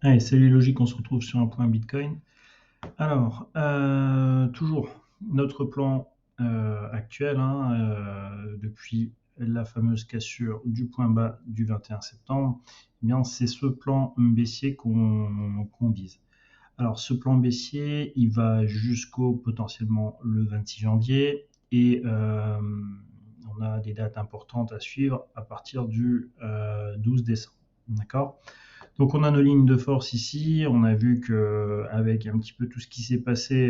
Allez, salut Logique, on se retrouve sur un point Bitcoin. Alors, toujours notre plan actuel, depuis la fameuse cassure du point bas du 21 septembre, eh bien c'est ce plan baissier qu'on vise. Alors ce plan baissier, il va jusqu'au potentiellement le 26 janvier et on a des dates importantes à suivre à partir du 12 décembre. D'accord? Donc on a nos lignes de force ici, on a vu qu'avec un petit peu tout ce qui s'est passé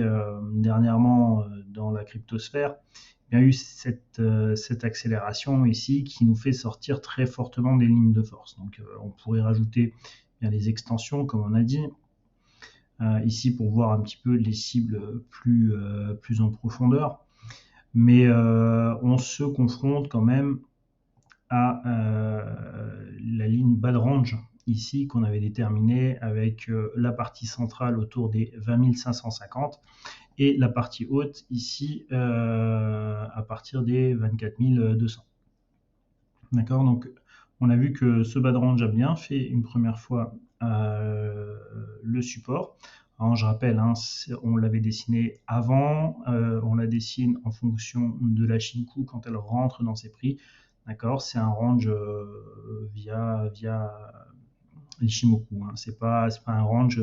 dernièrement dans la cryptosphère, il y a eu cette accélération ici qui nous fait sortir très fortement des lignes de force. Donc on pourrait rajouter les extensions comme on a dit, ici pour voir un petit peu les cibles plus en profondeur. Mais on se confronte quand même à la ligne bas de range ici qu'on avait déterminée avec la partie centrale autour des 20 550 et la partie haute ici à partir des 24 200. D'accord, donc on a vu que ce bas de range a bien fait une première fois le support. Alors, je rappelle, on l'avait dessiné avant, on la dessine en fonction de la Shinku quand elle rentre dans ses prix. D'accord, c'est un range via l'Ishimoku. C'est pas un range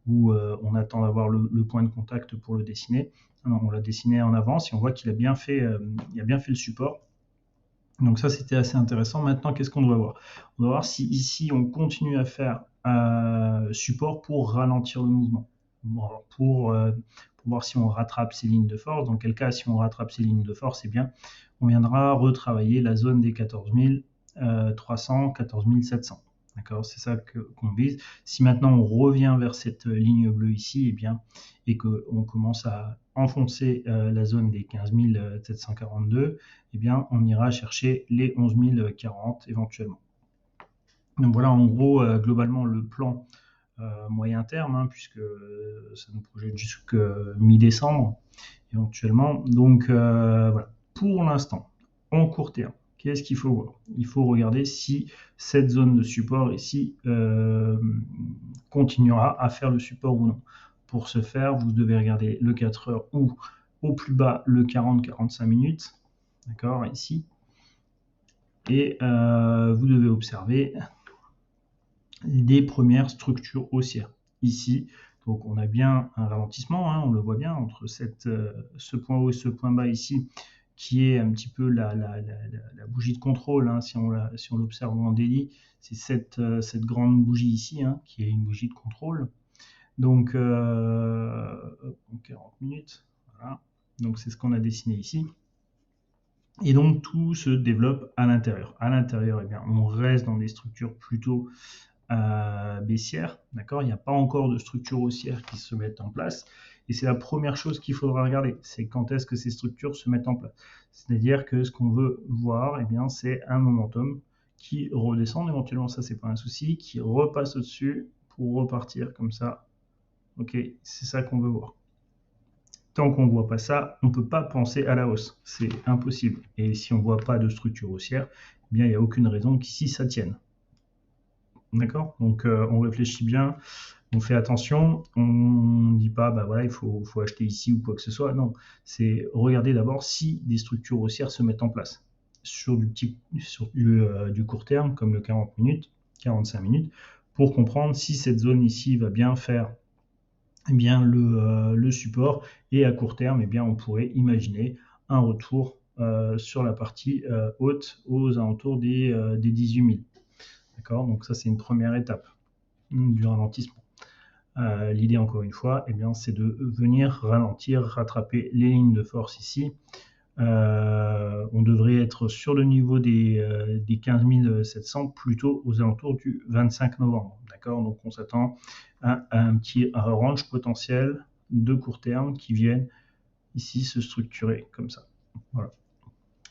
où on attend d'avoir le point de contact pour le dessiner. Non, on l'a dessiné en avance et on voit qu'il a bien fait, le support. Donc ça, c'était assez intéressant. Maintenant, qu'est-ce qu'on doit voir? On doit voir si ici, on continue à faire support pour ralentir le mouvement. Pour voir si on rattrape ces lignes de force. Dans quel cas, si on rattrape ces lignes de force, eh bien, on viendra retravailler la zone des 14 300, 14 700. D'accord, c'est ça qu'on vise. Si maintenant on revient vers cette ligne bleue ici, et qu'on commence à enfoncer la zone des 15 742, on ira chercher les 11 040 éventuellement. Donc voilà en gros globalement le plan moyen terme, puisque ça nous projette jusqu'à mi-décembre éventuellement. Donc voilà, pour l'instant, en court terme, qu'est-ce qu'il faut voir? Il faut regarder si cette zone de support ici continuera à faire le support ou non. Pour ce faire, vous devez regarder le 4 heures ou au plus bas le 40-45 minutes, d'accord, ici. Et vous devez observer des premières structures haussières ici. Donc on a bien un ralentissement, on le voit bien entre ce point haut et ce point bas ici, qui est un petit peu la bougie de contrôle, si on l'observe en daily, c'est cette grande bougie ici, qui est une bougie de contrôle. Donc 40 minutes, voilà. Donc c'est ce qu'on a dessiné ici. Et donc tout se développe à l'intérieur. À l'intérieur, on reste dans des structures plutôt baissières, d'accord. Il n'y a pas encore de structure haussière qui se mettent en place. Et c'est la première chose qu'il faudra regarder, c'est quand est-ce que ces structures se mettent en place. C'est-à-dire que ce qu'on veut voir, c'est un momentum qui redescend, éventuellement ça c'est pas un souci, qui repasse au-dessus pour repartir comme ça. Ok, c'est ça qu'on veut voir. Tant qu'on ne voit pas ça, on ne peut pas penser à la hausse. C'est impossible. Et si on ne voit pas de structure haussière, il n'y a aucune raison qu'ici ça tienne. D'accord? Donc on réfléchit bien, on fait attention, on ne dit pas voilà, il faut acheter ici ou quoi que ce soit. Non, c'est regarder d'abord si des structures haussières se mettent en place sur du court terme, comme le 40 minutes, 45 minutes, pour comprendre si cette zone ici va bien faire le support, et à court terme, on pourrait imaginer un retour sur la partie haute aux alentours des 18 000. D'accord, donc ça c'est une première étape du ralentissement. L'idée encore une fois, c'est de venir ralentir, rattraper les lignes de force ici. On devrait être sur le niveau des 15 700 plutôt aux alentours du 25 novembre. D'accord, donc on s'attend à un petit range potentiel de court terme qui viennent ici se structurer comme ça. Voilà.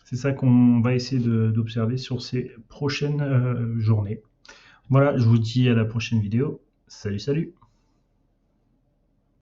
C'est ça qu'on va essayer d'observer sur ces prochaines journées. Voilà, je vous dis à la prochaine vidéo. Salut, salut!